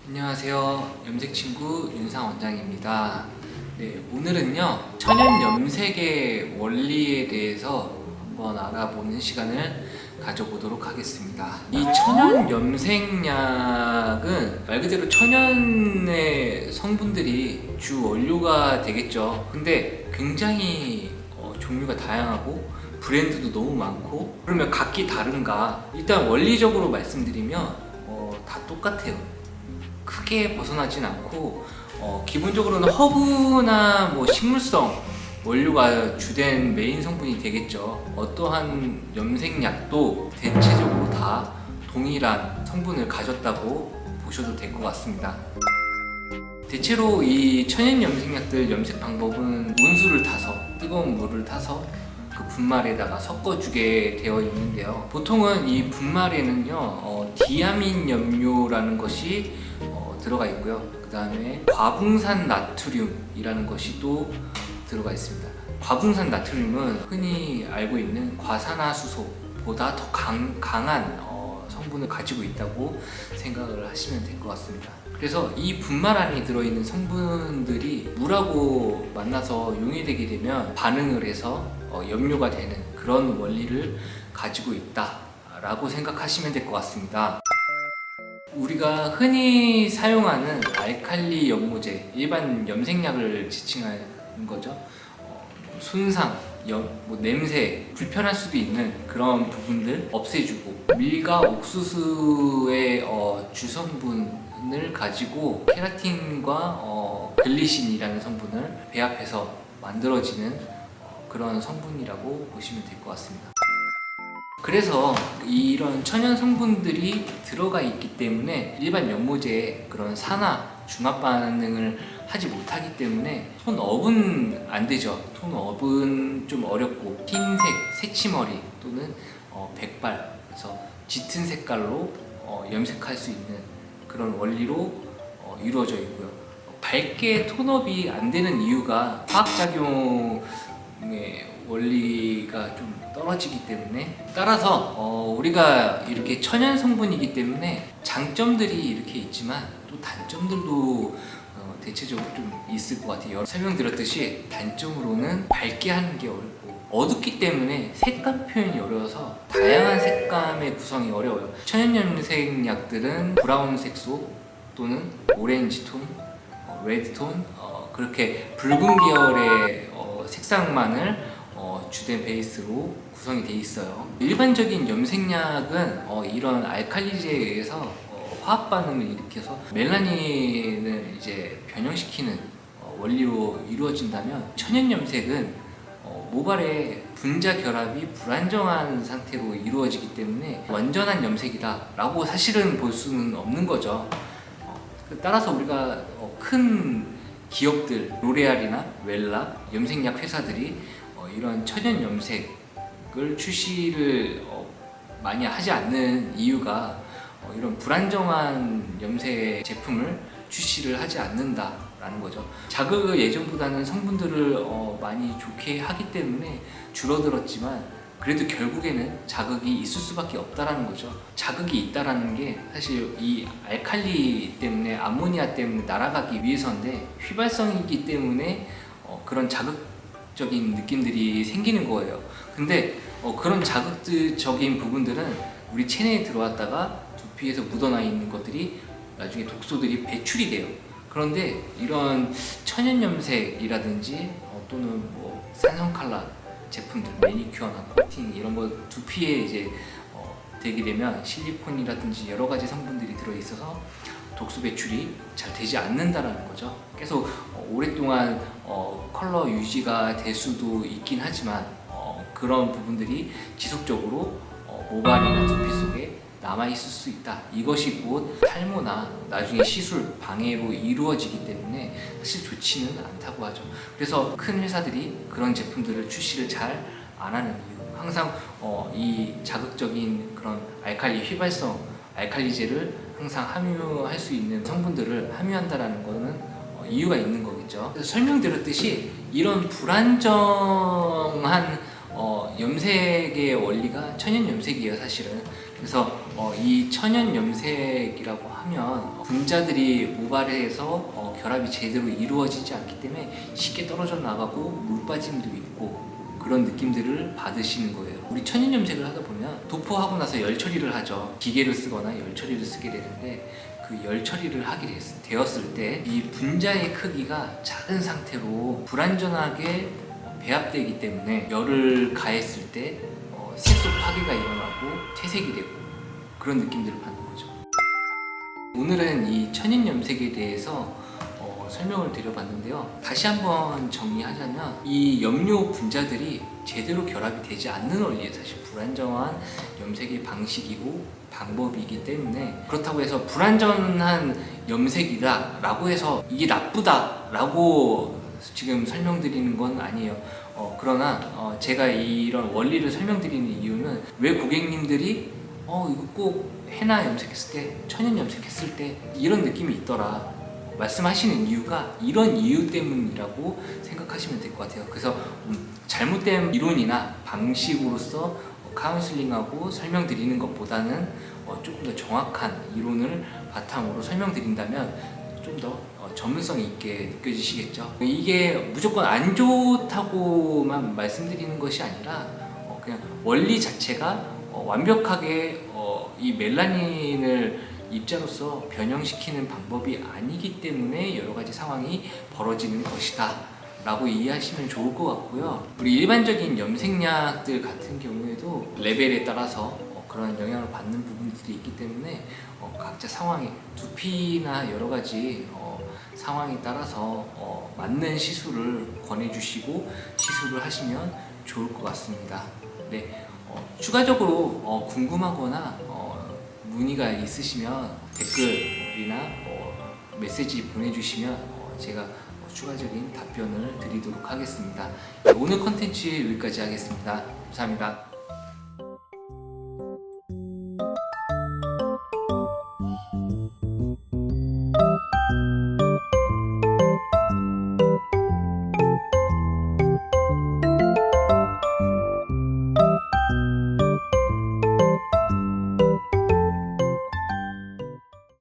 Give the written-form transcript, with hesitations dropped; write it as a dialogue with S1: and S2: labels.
S1: 안녕하세요. 염색친구 윤상 원장입니다. 네, 오늘은요 천연 염색의 원리에 대해서 한번 알아보는 시간을 가져보도록 하겠습니다. 이 천연 염색약은 말 그대로 천연의 성분들이 주 원료가 되겠죠. 근데 굉장히 종류가 다양하고 브랜드도 너무 많고, 그러면 각기 다른가? 일단 원리적으로 말씀드리면 다 똑같아요. 크게 벗어나진 않고 기본적으로는 허브나 뭐 식물성 원료가 주된 메인 성분이 되겠죠. 어떠한 염색약도 대체적으로 다 동일한 성분을 가졌다고 보셔도 될 것 같습니다. 대체로 이 천연 염색약들 염색 방법은 온수를 타서, 뜨거운 물을 타서 그 분말에다가 섞어주게 되어 있는데요. 보통은 이 분말에는요 디아민 염료라는 것이 들어가 있고요. 그 다음에 과붕산 나트륨이라는 것이 또 들어가 있습니다. 과붕산 나트륨은 흔히 알고 있는 과산화수소보다 더 강한 성분을 가지고 있다고 생각을 하시면 될 것 같습니다. 그래서 이 분말 안에 들어있는 성분들이 물하고 만나서 용해되게 되면 반응을 해서 염료가 되는 그런 원리를 가지고 있다라고 생각하시면 될 것 같습니다. 우리가 흔히 사용하는 알칼리 연모제, 일반 염색약을 지칭하는 거죠. 손상, 뭐 냄새, 불편할 수도 있는 그런 부분들 없애주고, 밀과 옥수수의 주성분을 가지고 케라틴과 글리신이라는 성분을 배합해서 만들어지는 그런 성분이라고 보시면 될 것 같습니다. 그래서 이런 천연 성분들이 들어가 있기 때문에 일반 연모제에 그런 산화, 중합 반응을 하지 못하기 때문에 톤업은 안 되죠. 톤업은 좀 어렵고, 흰색, 새치머리 또는 백발, 그래서 짙은 색깔로 염색할 수 있는 그런 원리로 이루어져 있고요. 밝게 톤업이 안 되는 이유가 화학작용의 원리가 좀 떨어지기 때문에, 따라서 우리가 이렇게 천연 성분이기 때문에 장점들이 이렇게 있지만 또 단점들도 대체적으로 좀 있을 것 같아요. 설명드렸듯이 단점으로는 밝게 하는 게 어렵고, 어둡기 때문에 색감 표현이 어려워서 다양한 색감의 구성이 어려워요. 천연 염색약들은 브라운 색소 또는 오렌지 톤, 레드 톤, 그렇게 붉은 계열의 색상만을 주된 베이스로 구성이 되어 있어요. 일반적인 염색약은 이런 알칼리제에 의해서 화학 반응을 일으켜서 멜라닌을 이제 변형시키는 원리로 이루어진다면, 천연 염색은 모발의 분자 결합이 불안정한 상태로 이루어지기 때문에 완전한 염색이다 라고 사실은 볼 수는 없는 거죠. 따라서 우리가 큰 기업들, 로레알이나 웰라, 염색약 회사들이 이런 천연 염색을 출시를 많이 하지 않는 이유가 이런 불안정한 염색 제품을 출시를 하지 않는다라는 거죠. 자극을 예전보다는 성분들을 많이 좋게 하기 때문에 줄어들었지만, 그래도 결국에는 자극이 있을 수밖에 없다라는 거죠. 자극이 있다라는 게 사실 이 알칼리 때문에, 암모니아 때문에 날아가기 위해서인데, 휘발성이기 때문에 그런 자극적인 느낌들이 생기는 거예요. 근데 그런 자극적인 부분들은 우리 체내에 들어왔다가 두피에서 묻어나 있는 것들이 나중에 독소들이 배출이 돼요. 그런데 이런 천연 염색이라든지 또는 뭐 산성 칼라 제품들, 매니큐어나 코팅 이런 거 두피에 이제 되게 되면 실리콘이라든지 여러 가지 성분들이 들어 있어서 독소 배출이 잘 되지 않는다라는 거죠. 계속 오랫동안 컬러 유지가 될 수도 있긴 하지만 그런 부분들이 지속적으로 모발이나 두피 속에 남아있을 수 있다. 이것이 곧 탈모나 나중에 시술, 방해로 이루어지기 때문에 사실 좋지는 않다고 하죠. 그래서 큰 회사들이 그런 제품들을 출시를 잘 안 하는 이유, 항상 이 자극적인 그런 알칼리 휘발성 알칼리제를 항상 함유할 수 있는 성분들을 함유한다라는 거는 이유가 있는 거겠죠. 설명드렸듯이 이런 불안정한 염색의 원리가 천연 염색이에요, 사실은. 그래서 이 천연 염색이라고 하면 분자들이 모발에서 결합이 제대로 이루어지지 않기 때문에 쉽게 떨어져 나가고 물 빠짐도 있고 그런 느낌들을 받으시는 거예요. 우리 천연 염색을 하다 보면 도포하고 나서 열 처리를 하죠. 기계를 쓰거나 열 처리를 쓰게 되는데 그 열 처리를 하게 되었을 때 이 분자의 크기가 작은 상태로 불완전하게 배합되기 때문에 열을 가했을 때 색소 파괴가 일어나고 퇴색이 되고 그런 느낌들을 받는 거죠. 오늘은 이 천연 염색에 대해서 설명을 드려봤는데요. 다시 한번 정리하자면 이 염료 분자들이 제대로 결합이 되지 않는 원리에 사실 불안정한 염색의 방식이고 방법이기 때문에, 그렇다고 해서 불안전한 염색이다 라고 해서 이게 나쁘다 라고 지금 설명드리는 건 아니에요. 그러나 제가 이런 원리를 설명드리는 이유는 왜 고객님들이 이거 꼭 해나 염색했을 때, 천연 염색했을 때 이런 느낌이 있더라 말씀하시는 이유가 이런 이유 때문이라고 생각하시면 될 것 같아요. 그래서 잘못된 이론이나 방식으로서 카운슬링하고 설명드리는 것보다는 조금 더 정확한 이론을 바탕으로 설명드린다면 좀 더 전문성이 있게 느껴지시겠죠. 이게 무조건 안 좋다고만 말씀드리는 것이 아니라 그냥 원리 자체가 완벽하게 이 멜라닌을 입자로서 변형시키는 방법이 아니기 때문에 여러 가지 상황이 벌어지는 것이다 라고 이해하시면 좋을 것 같고요. 우리 일반적인 염색약들 같은 경우에도 레벨에 따라서 그런 영향을 받는 부분들이 있기 때문에 각자 상황에 두피나 여러 가지 상황에 따라서 맞는 시술을 권해주시고 시술을 하시면 좋을 것 같습니다. 네, 추가적으로 궁금하거나 문의가 있으시면 댓글이나 메시지 보내주시면 제가 추가적인 답변을 드리도록 하겠습니다. 오늘 컨텐츠 여기까지 하겠습니다. 감사합니다.